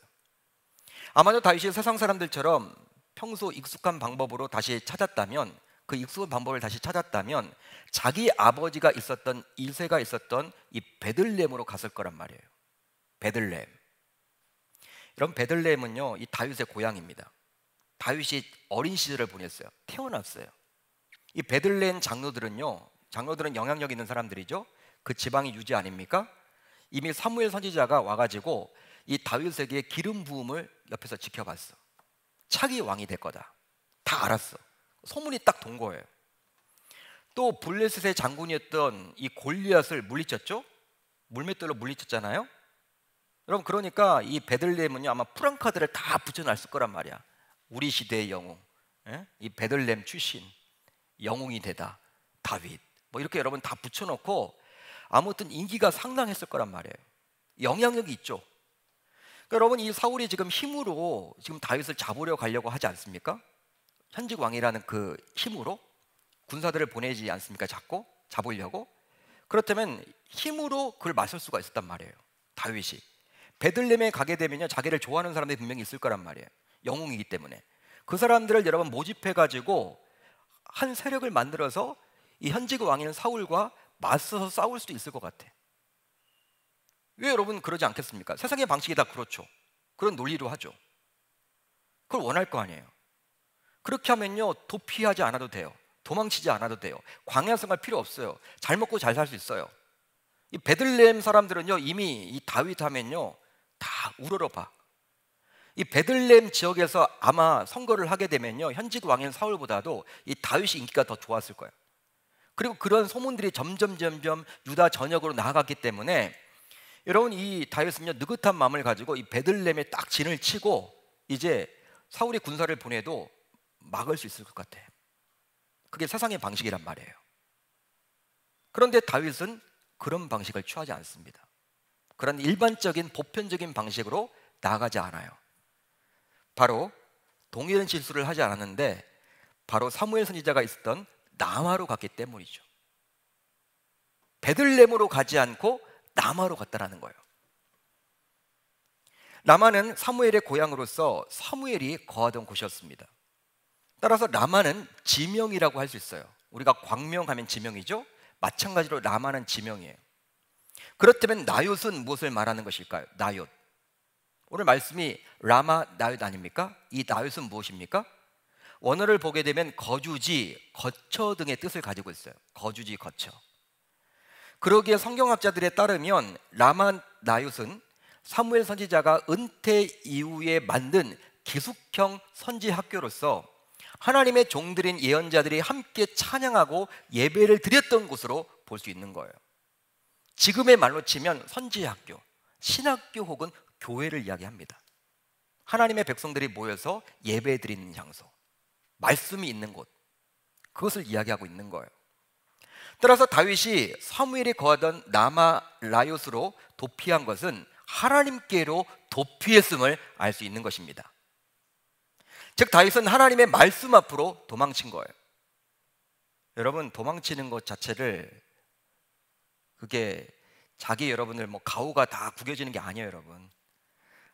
아마도 다윗이 세상 사람들처럼 평소 익숙한 방법으로 다시 찾았다면, 그 익숙한 방법을 다시 찾았다면 자기 아버지가 있었던 이새가 있었던 이 베들레헴으로 갔을 거란 말이에요. 베들레헴. 여러분, 베들레헴은요, 이 다윗의 고향입니다. 다윗이 어린 시절을 보냈어요. 태어났어요. 이 베들레헴 장로들은 영향력 있는 사람들이죠. 그 지방의 유지 아닙니까? 이미 사무엘 선지자가 와가지고 이 다윗에게 기름 부음을 옆에서 지켜봤어. 차기 왕이 될 거다. 다 알았어. 소문이 딱 돈 거예요. 또 블레셋의 장군이었던 이 골리앗을 물리쳤죠. 물맷돌로 물리쳤잖아요. 여러분, 그러니까 이 베들레헴은요, 아마 프랑카드를 다 붙여놨을 거란 말이야. 우리 시대의 영웅, 이 베들레헴 출신 영웅이 되다 다윗, 뭐 이렇게 여러분 다 붙여놓고 아무튼 인기가 상당했을 거란 말이에요. 영향력이 있죠. 그러니까 여러분, 이 사울이 지금 힘으로 지금 다윗을 잡으려 가려고 하지 않습니까? 현직 왕이라는 그 힘으로 군사들을 보내지 않습니까? 잡으려고. 그렇다면 힘으로 그걸 맞설 수가 있었단 말이에요. 다윗이 베들레헴에 가게 되면요, 자기를 좋아하는 사람들이 분명히 있을 거란 말이에요. 영웅이기 때문에 그 사람들을 여러분 모집해 가지고 한 세력을 만들어서 이 현직 왕인 사울과 맞서서 싸울 수도 있을 것 같아. 왜 여러분 그러지 않겠습니까? 세상의 방식이 다 그렇죠. 그런 논리로 하죠. 그걸 원할 거 아니에요. 그렇게 하면요, 도피하지 않아도 돼요. 도망치지 않아도 돼요. 광야 생활 필요 없어요. 잘 먹고 잘 살 수 있어요. 이 베들레헴 사람들은요, 이미 이 다윗 하면요 다 우러러봐. 이 베들레헴 지역에서 아마 선거를 하게 되면요, 현직 왕인 사울보다도 이 다윗이 인기가 더 좋았을 거예요. 그리고 그런 소문들이 점점 유다 전역으로 나아갔기 때문에 여러분, 이 다윗은요 느긋한 마음을 가지고 이 베들레헴에 딱 진을 치고 이제 사울이 군사를 보내도 막을 수 있을 것 같아. 그게 세상의 방식이란 말이에요. 그런데 다윗은 그런 방식을 취하지 않습니다. 그런 일반적인 보편적인 방식으로 나아가지 않아요. 바로 동일한 실수를 하지 않았는데 바로 사무엘 선지자가 있었던 라마로 갔기 때문이죠. 베들레헴으로 가지 않고 라마로 갔다라는 거예요. 라마는 사무엘의 고향으로서 사무엘이 거하던 곳이었습니다. 따라서 라마는 지명이라고 할 수 있어요. 우리가 광명하면 지명이죠. 마찬가지로 라마는 지명이에요. 그렇다면 나옳은 무엇을 말하는 것일까요? 나옳. 오늘 말씀이 라마 나옳 아닙니까? 이 나옳은 무엇입니까? 원어를 보게 되면 거주지, 거처 등의 뜻을 가지고 있어요. 거주지, 거처. 그러기에 성경학자들에 따르면 라마 나옳은 사무엘 선지자가 은퇴 이후에 만든 기숙형 선지 학교로서 하나님의 종들인 예언자들이 함께 찬양하고 예배를 드렸던 곳으로 볼 수 있는 거예요. 지금의 말로 치면 선지학교, 신학교 혹은 교회를 이야기합니다. 하나님의 백성들이 모여서 예배 드리는 장소, 말씀이 있는 곳, 그것을 이야기하고 있는 거예요. 따라서 다윗이 사무엘이 거하던 라마 나옳으로 도피한 것은 하나님께로 도피했음을 알 수 있는 것입니다. 즉 다윗은 하나님의 말씀 앞으로 도망친 거예요. 여러분, 도망치는 것 자체를 그게 자기 여러분들 가오가 다 구겨지는 게 아니에요. 여러분,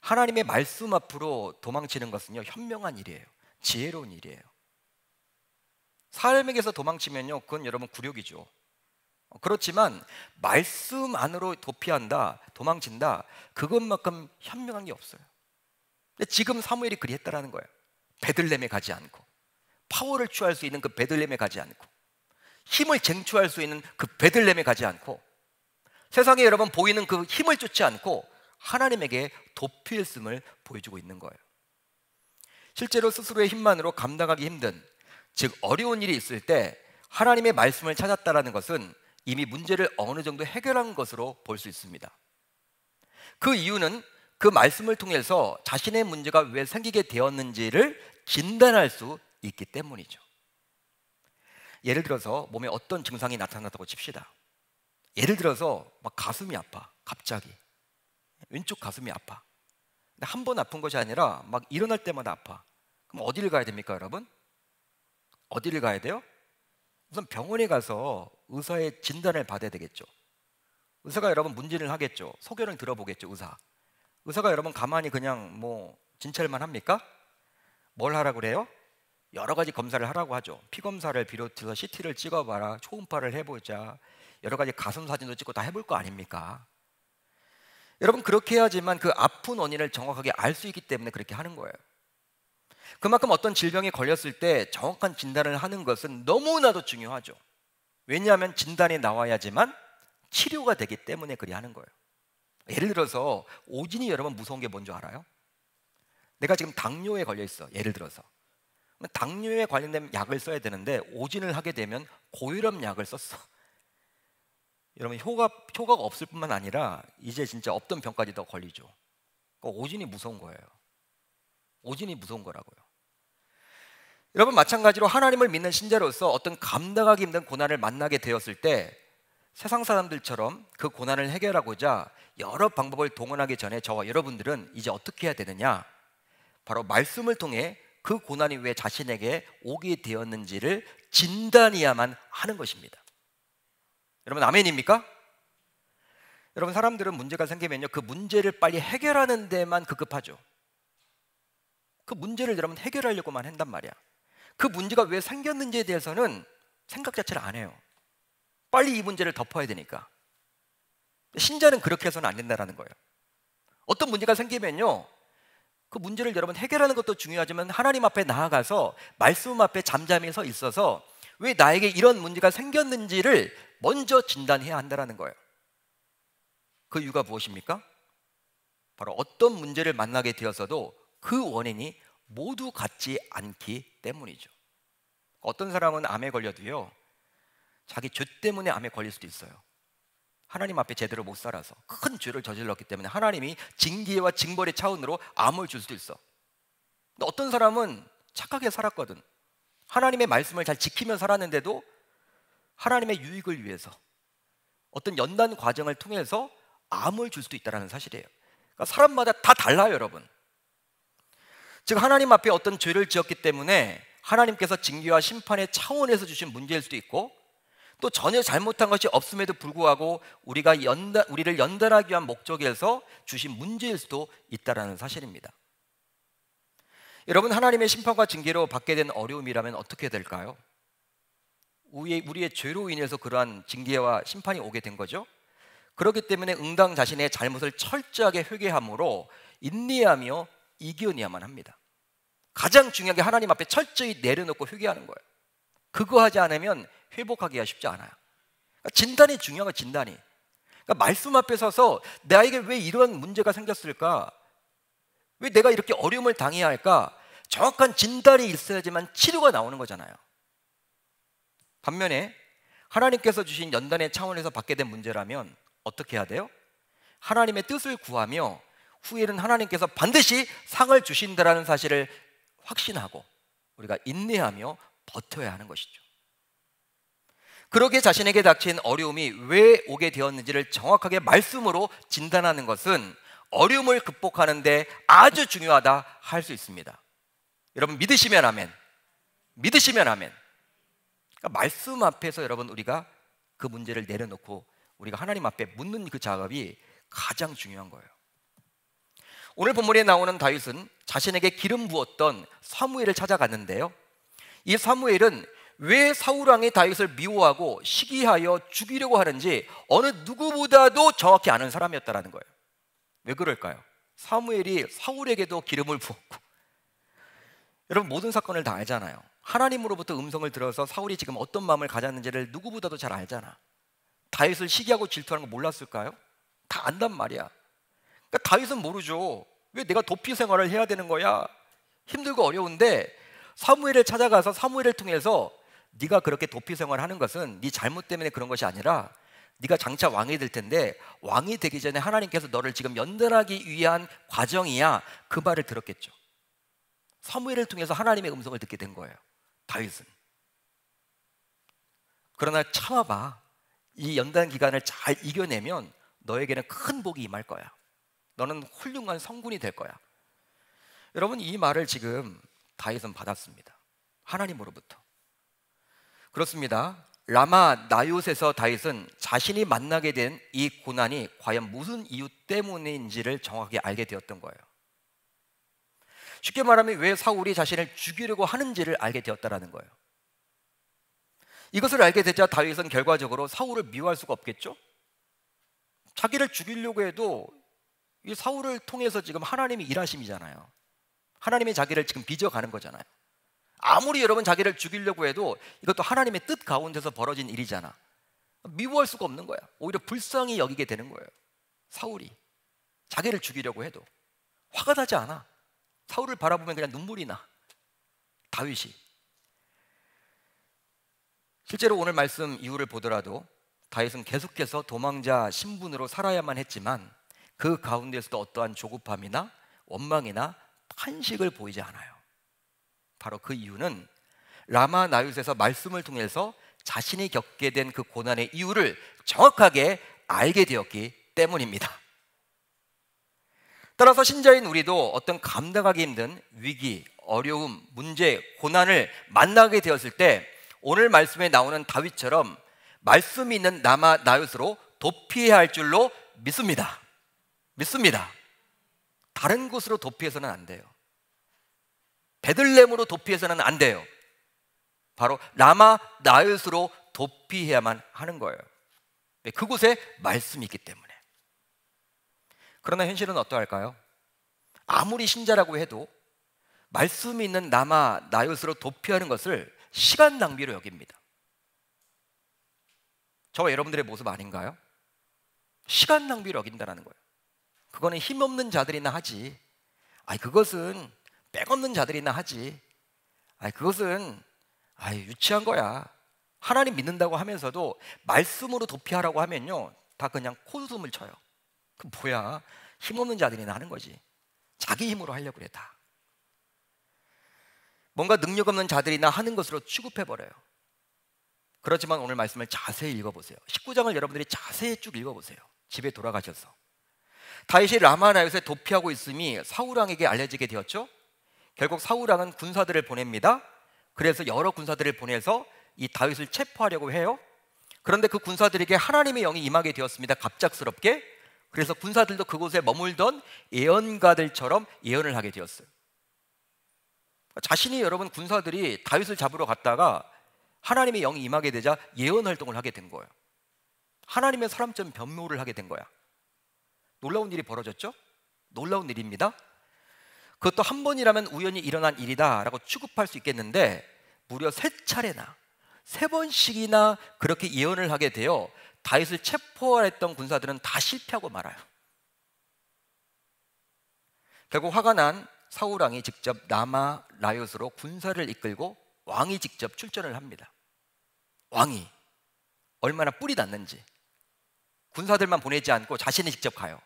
하나님의 말씀 앞으로 도망치는 것은요, 현명한 일이에요. 지혜로운 일이에요. 사람에게서 도망치면요, 그건 여러분 굴욕이죠. 그렇지만 말씀 안으로 도피한다, 도망친다, 그것만큼 현명한 게 없어요. 근데 지금 사무엘이 그리했다라는 거예요. 베들레헴에 가지 않고, 파워를 취할 수 있는 그 베들레헴에 가지 않고, 힘을 쟁취할 수 있는 그 베들레헴에 가지 않고, 세상에 여러분 보이는 그 힘을 쫓지 않고 하나님에게 도피했음을 보여주고 있는 거예요. 실제로 스스로의 힘만으로 감당하기 힘든, 즉 어려운 일이 있을 때 하나님의 말씀을 찾았다는 것은 이미 문제를 어느 정도 해결한 것으로 볼 수 있습니다. 그 이유는 그 말씀을 통해서 자신의 문제가 왜 생기게 되었는지를 진단할 수 있기 때문이죠. 예를 들어서 몸에 어떤 증상이 나타났다고 칩시다. 예를 들어서 막 가슴이 아파, 갑자기 왼쪽 가슴이 아파. 근데 한 번 아픈 것이 아니라 막 일어날 때마다 아파. 그럼 어디를 가야 됩니까, 여러분? 어디를 가야 돼요? 우선 병원에 가서 의사의 진단을 받아야 되겠죠. 의사가 여러분 문진을 하겠죠. 소견을 들어보겠죠. 의사가 여러분 가만히 그냥 진찰만 합니까? 뭘 하라고 그래요? 여러 가지 검사를 하라고 하죠. 피 검사를 비롯해서 CT를 찍어봐라, 초음파를 해보자, 여러 가지 가슴 사진도 찍고 다 해볼 거 아닙니까? 여러분, 그렇게 해야지만 그 아픈 원인을 정확하게 알 수 있기 때문에 그렇게 하는 거예요. 그만큼 어떤 질병에 걸렸을 때 정확한 진단을 하는 것은 너무나도 중요하죠. 왜냐하면 진단이 나와야지만 치료가 되기 때문에 그리 하는 거예요. 예를 들어서 오진이 여러분 무서운 게 뭔지 알아요? 내가 지금 당뇨에 걸려 있어. 예를 들어서 당뇨에 관련된 약을 써야 되는데 오진을 하게 되면 고혈압 약을 썼어. 여러분, 효과가 없을 뿐만 아니라 이제 진짜 없던 병까지 더 걸리죠. 오진이 무서운 거예요. 오진이 무서운 거라고요. 여러분, 마찬가지로 하나님을 믿는 신자로서 어떤 감당하기 힘든 고난을 만나게 되었을 때 세상 사람들처럼 그 고난을 해결하고자 여러 방법을 동원하기 전에 저와 여러분들은 이제 어떻게 해야 되느냐? 바로 말씀을 통해 그 고난이 왜 자신에게 오게 되었는지를 진단해야만 하는 것입니다. 여러분, 아멘입니까? 여러분, 사람들은 문제가 생기면요, 그 문제를 빨리 해결하는 데만 급급하죠. 그 문제를 여러분 해결하려고만 한단 말이야. 그 문제가 왜 생겼는지에 대해서는 생각 자체를 안 해요. 빨리 이 문제를 덮어야 되니까. 신자는 그렇게 해서는 안 된다는 거예요. 어떤 문제가 생기면요, 그 문제를 여러분 해결하는 것도 중요하지만 하나님 앞에 나아가서 말씀 앞에 잠잠히 서 있어서 왜 나에게 이런 문제가 생겼는지를 먼저 진단해야 한다는 거예요. 그 이유가 무엇입니까? 바로 어떤 문제를 만나게 되어서도 그 원인이 모두 같지 않기 때문이죠. 어떤 사람은 암에 걸려도요, 자기 죄 때문에 암에 걸릴 수도 있어요. 하나님 앞에 제대로 못 살아서 큰 죄를 저질렀기 때문에 하나님이 징계와 징벌의 차원으로 암을 줄 수도 있어. 근데 어떤 사람은 착하게 살았거든. 하나님의 말씀을 잘 지키며 살았는데도 하나님의 유익을 위해서 어떤 연단 과정을 통해서 암을 줄 수도 있다는 사실이에요. 그러니까 사람마다 다 달라요, 여러분. 즉 하나님 앞에 어떤 죄를 지었기 때문에 하나님께서 징계와 심판의 차원에서 주신 문제일 수도 있고, 또 전혀 잘못한 것이 없음에도 불구하고 우리를 연단하기 위한 목적에서 주신 문제일 수도 있다는 사실입니다. 여러분, 하나님의 심판과 징계로 받게 된 어려움이라면 어떻게 될까요? 우리의 죄로 인해서 그러한 징계와 심판이 오게 된 거죠. 그렇기 때문에 응당 자신의 잘못을 철저하게 회개함으로 인내하며 이겨내야만 합니다. 가장 중요한 게 하나님 앞에 철저히 내려놓고 회개하는 거예요. 그거 하지 않으면 회복하기가 쉽지 않아요. 그러니까 진단이 중요한 거예요. 진단이. 그러니까 말씀 앞에 서서 나에게 왜 이런 문제가 생겼을까? 왜 내가 이렇게 어려움을 당해야 할까? 정확한 진단이 있어야지만 치료가 나오는 거잖아요. 반면에 하나님께서 주신 연단의 차원에서 받게 된 문제라면 어떻게 해야 돼요? 하나님의 뜻을 구하며 후에는 하나님께서 반드시 상을 주신다는 사실을 확신하고 우리가 인내하며 버텨야 하는 것이죠. 그렇게 자신에게 닥친 어려움이 왜 오게 되었는지를 정확하게 말씀으로 진단하는 것은 어려움을 극복하는 데 아주 중요하다 할 수 있습니다. 여러분, 믿으시면 아멘. 믿으시면 아멘. 그러니까 말씀 앞에서 여러분, 우리가 그 문제를 내려놓고 우리가 하나님 앞에 묻는 그 작업이 가장 중요한 거예요. 오늘 본문에 나오는 다윗은 자신에게 기름 부었던 사무엘을 찾아갔는데요, 이 사무엘은 왜 사울왕이 다윗을 미워하고 시기하여 죽이려고 하는지 어느 누구보다도 정확히 아는 사람이었다는 거예요. 왜 그럴까요? 사무엘이 사울에게도 기름을 부었고, 여러분, 모든 사건을 다 알잖아요. 하나님으로부터 음성을 들어서 사울이 지금 어떤 마음을 가졌는지를 누구보다도 잘 알잖아. 다윗을 시기하고 질투하는 거 몰랐을까요? 다 안단 말이야. 그러니까 다윗은 모르죠. 왜 내가 도피 생활을 해야 되는 거야? 힘들고 어려운데 사무엘을 찾아가서 사무엘을 통해서 네가 그렇게 도피 생활하는 것은 네 잘못 때문에 그런 것이 아니라 네가 장차 왕이 될 텐데 왕이 되기 전에 하나님께서 너를 지금 연단하기 위한 과정이야. 그 말을 들었겠죠. 사무엘을 통해서 하나님의 음성을 듣게 된 거예요, 다윗은. 그러나 참아봐. 이 연단 기간을 잘 이겨내면 너에게는 큰 복이 임할 거야. 너는 훌륭한 성군이 될 거야. 여러분, 이 말을 지금 다윗은 받았습니다. 하나님으로부터. 그렇습니다. 라마 나요스에서 다윗은 자신이 만나게 된 이 고난이 과연 무슨 이유 때문인지를 정확하게 알게 되었던 거예요. 쉽게 말하면 왜 사울이 자신을 죽이려고 하는지를 알게 되었다는 거예요. 이것을 알게 되자 다윗은 결과적으로 사울을 미워할 수가 없겠죠? 자기를 죽이려고 해도 이 사울을 통해서 지금 하나님이 일하심이잖아요. 하나님이 자기를 지금 빚어가는 거잖아요. 아무리 여러분 자기를 죽이려고 해도 이것도 하나님의 뜻 가운데서 벌어진 일이잖아. 미워할 수가 없는 거야. 오히려 불쌍히 여기게 되는 거예요. 사울이 자기를 죽이려고 해도 화가 나지 않아. 사울을 바라보면 그냥 눈물이 나. 다윗이. 실제로 오늘 말씀 이유를 보더라도 다윗은 계속해서 도망자 신분으로 살아야만 했지만 그 가운데서도 어떠한 조급함이나 원망이나 탄식을 보이지 않아요. 바로 그 이유는 라마 나윗에서 말씀을 통해서 자신이 겪게 된 그 고난의 이유를 정확하게 알게 되었기 때문입니다. 따라서 신자인 우리도 어떤 감당하기 힘든 위기, 어려움, 문제, 고난을 만나게 되었을 때 오늘 말씀에 나오는 다윗처럼 말씀이 있는 라마 나윗으로 도피해야 할 줄로 믿습니다. 믿습니다. 다른 곳으로 도피해서는 안 돼요. 베들레헴으로 도피해서는 안 돼요. 바로 라마 나윗으로 도피해야만 하는 거예요. 그곳에 말씀이 있기 때문에. 그러나 현실은 어떠할까요? 아무리 신자라고 해도 말씀이 있는 라마 나윗으로 도피하는 것을 시간 낭비로 여깁니다. 저와 여러분들의 모습 아닌가요? 시간 낭비로 여긴다는 거예요. 그거는 힘없는 자들이나 하지. 그것은 백없는 자들이나 하지. 그것은 유치한 거야. 하나님 믿는다고 하면서도 말씀으로 도피하라고 하면요, 다 그냥 코웃음을 쳐요. 그 뭐야? 힘없는 자들이나 하는 거지. 자기 힘으로 하려고 그래. 다 뭔가 능력 없는 자들이나 하는 것으로 취급해버려요. 그렇지만 오늘 말씀을 자세히 읽어보세요. 19장을 여러분들이 자세히 쭉 읽어보세요. 집에 돌아가셔서. 다윗이 라마 나윗에 도피하고 있음이 사울왕에게 알려지게 되었죠. 결국 사울왕은 군사들을 보냅니다. 그래서 여러 군사들을 보내서 이 다윗을 체포하려고 해요. 그런데 그 군사들에게 하나님의 영이 임하게 되었습니다. 갑작스럽게. 그래서 군사들도 그곳에 머물던 예언가들처럼 예언을 하게 되었어요. 자신이 여러분 군사들이 다윗을 잡으러 갔다가 하나님의 영이 임하게 되자 예언 활동을 하게 된 거예요. 하나님의 사람처럼 변모를 하게 된 거야. 놀라운 일이 벌어졌죠? 놀라운 일입니다. 그것도 한 번이라면 우연히 일어난 일이다 라고 취급할 수 있겠는데, 무려 3차례나 3번씩이나 그렇게 예언을 하게 되어 다윗을 체포했던 군사들은 다 실패하고 말아요. 결국 화가 난 사울 왕이 직접 라마 라얏으로 군사를 이끌고 왕이 직접 출전을 합니다. 왕이 얼마나 뿔이 났는지, 군사들만 보내지 않고 자신이 직접 가요.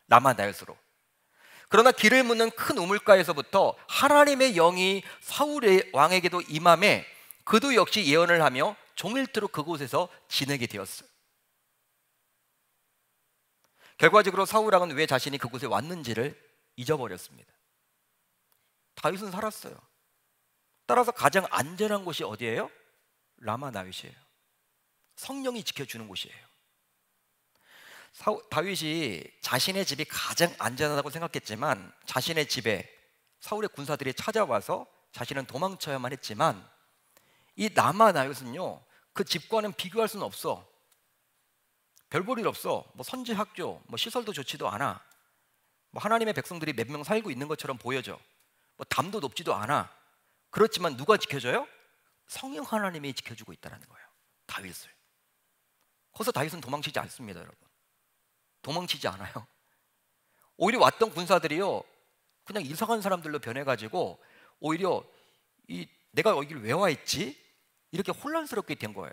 라마 나얏으로. 그러나 길을 묻는 큰 우물가에서부터 하나님의 영이 사울의 왕에게도 임함에 그도 역시 예언을 하며 종일토록 그곳에서 지내게 되었어요. 결과적으로 사울 왕은 왜 자신이 그곳에 왔는지를 잊어버렸습니다. 다윗은 살았어요. 따라서 가장 안전한 곳이 어디예요? 라마 나얏이에요. 성령이 지켜주는 곳이에요. 다윗이 자신의 집이 가장 안전하다고 생각했지만 자신의 집에 사울의 군사들이 찾아와서 자신은 도망쳐야만 했지만, 이 라마 나얏은요 그 집과는 비교할 수는 없어. 별 볼 일 없어. 뭐 선지 학교, 뭐 시설도 좋지도 않아. 뭐 하나님의 백성들이 몇 명 살고 있는 것처럼 보여져. 뭐 담도 높지도 않아. 그렇지만 누가 지켜줘요? 성령 하나님이 지켜주고 있다는 거예요, 다윗을. 그래서 다윗은 도망치지 않습니다, 여러분. 도망치지 않아요. 오히려 왔던 군사들이요 그냥 이상한 사람들로 변해가지고 오히려 내가 여기를 왜 와 있지? 이렇게 혼란스럽게 된 거예요.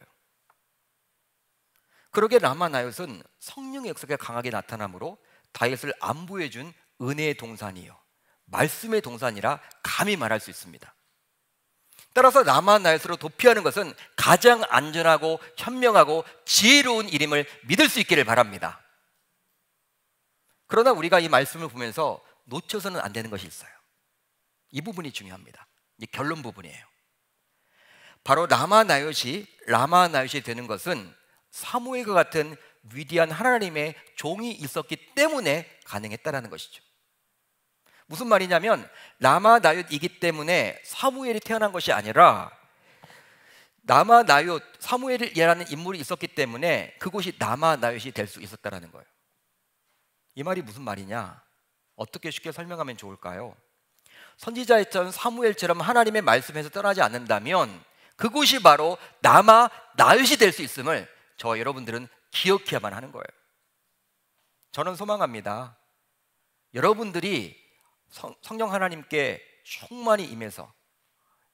그러게 라마 나얏은 성령의 역사가 강하게 나타나므로 다윗을 안보해준 은혜의 동산이요 말씀의 동산이라 감히 말할 수 있습니다. 따라서 라마 나얏으로 도피하는 것은 가장 안전하고 현명하고 지혜로운 일임을 믿을 수 있기를 바랍니다. 그러나 우리가 이 말씀을 보면서 놓쳐서는 안 되는 것이 있어요. 이 부분이 중요합니다. 이 결론 부분이에요. 바로 라마 나얏이 되는 것은 사무엘과 같은 위대한 하나님의 종이 있었기 때문에 가능했다는 것이죠. 무슨 말이냐면 라마 나얏이기 때문에 사무엘이 태어난 것이 아니라 라마 나얏, 사무엘이라는 인물이 있었기 때문에 그곳이 라마 나얏이 될 수 있었다는 거예요. 이 말이 무슨 말이냐? 어떻게 쉽게 설명하면 좋을까요? 선지자였던 사무엘처럼 하나님의 말씀에서 떠나지 않는다면 그곳이 바로 라마 나얏이 될 수 있음을 저와 여러분들은 기억해야만 하는 거예요. 저는 소망합니다. 여러분들이 성령 하나님께 충만히 임해서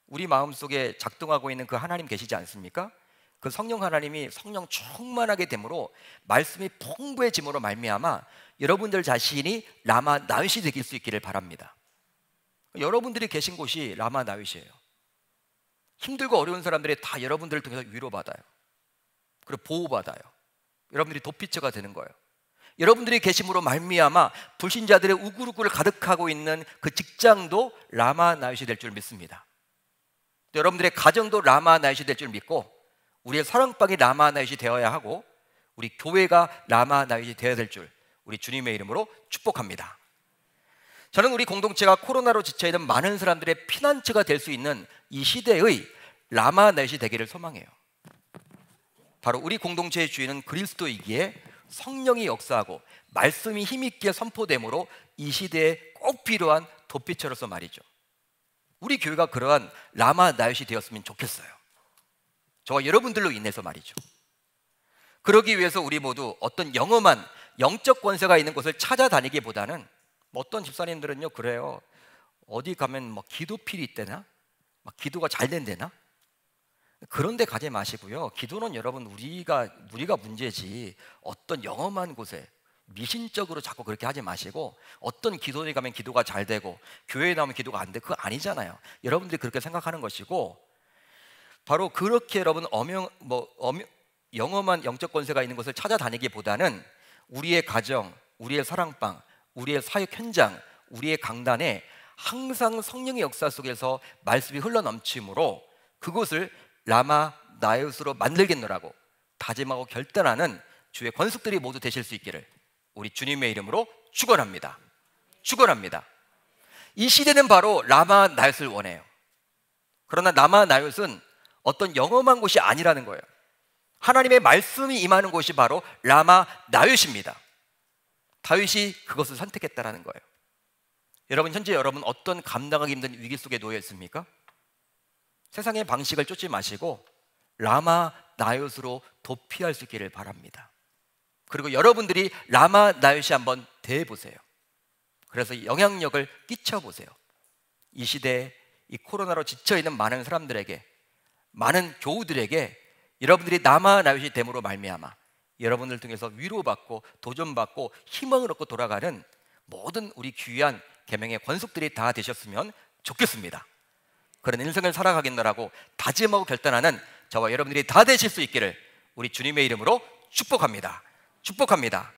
우리 마음속에 작동하고 있는 그 하나님 계시지 않습니까? 그 성령 하나님이 성령 충만하게 됨으로 말씀이 풍부해짐으로 말미암아 여러분들 자신이 라마 나얏이 되길 수 있기를 바랍니다. 여러분들이 계신 곳이 라마 나얏이에요. 힘들고 어려운 사람들이 다 여러분들을 통해서 위로받아요. 그리고 보호받아요. 여러분들이 도피처가 되는 거예요. 여러분들이 계심으로 말미암아 불신자들의 우글우글 가득하고 있는 그 직장도 라마 나얏이 될 줄 믿습니다. 또 여러분들의 가정도 라마 나얏이 될 줄 믿고 우리의 사랑방이 라마 나얏이 되어야 하고 우리 교회가 라마 나얏이 되어야 될 줄 우리 주님의 이름으로 축복합니다. 저는 우리 공동체가 코로나로 지쳐있는 많은 말씀들의 피난처가 될 수 있는 이 시대의 라마 나얏이 되기를 소망해요. 바로 우리 공동체의 주인은 그리스도이기에 성령이 역사하고 말씀이 힘있게 선포됨으로 이 시대에 꼭 필요한 도피처로서 말이죠. 우리 교회가 그러한 라마 나얏이 되었으면 좋겠어요. 저와 여러분들로 인해서 말이죠. 그러기 위해서 우리 모두 어떤 영험한 영적 권세가 있는 곳을 찾아다니기보다는 어떤 집사님들은요 그래요. 어디 가면 뭐 기도필이 있대나? 막 기도가 잘 된대나? 그런 데 가지 마시고요. 기도는 여러분 우리가 문제지 어떤 영험한 곳에 미신적으로 자꾸 그렇게 하지 마시고 어떤 기도에 가면 기도가 잘 되고 교회에 나오면 기도가 안 돼. 그거 아니잖아요. 여러분들이 그렇게 생각하는 것이고 바로 그렇게 여러분 영험한 영적 권세가 있는 곳을 찾아다니기보다는 우리의 가정, 우리의 사랑방, 우리의 사역 현장, 우리의 강단에 항상 성령의 역사 속에서 말씀이 흘러넘치므로 그곳을 라마 나얏으로 만들겠노라고 다짐하고 결단하는 주의 권속들이 모두 되실 수 있기를 우리 주님의 이름으로 축원합니다. 축원합니다. 이 시대는 바로 라마 나얏을 원해요. 그러나 라마 나얏은 어떤 영험한 곳이 아니라는 거예요. 하나님의 말씀이 임하는 곳이 바로 라마 나얏입니다. 다윗이 그것을 선택했다라는 거예요. 여러분, 현재 여러분 어떤 감당하기 힘든 위기 속에 놓여 있습니까? 세상의 방식을 쫓지 마시고 라마 나얏으로 도피할 수 있기를 바랍니다. 그리고 여러분들이 라마 나얏이 한번 대해보세요. 그래서 영향력을 끼쳐보세요. 이 시대에 이 코로나로 지쳐있는 많은 사람들에게, 많은 교우들에게 여러분들이 라마 나얏이 됨으로 말미암아 여러분을 통해서 위로받고 도전받고 희망을 얻고 돌아가는 모든 우리 귀한 계명의 권속들이 다 되셨으면 좋겠습니다. 그런 인생을 살아가겠노라고 다짐하고 결단하는 저와 여러분들이 다 되실 수 있기를 우리 주님의 이름으로 축복합니다. 축복합니다.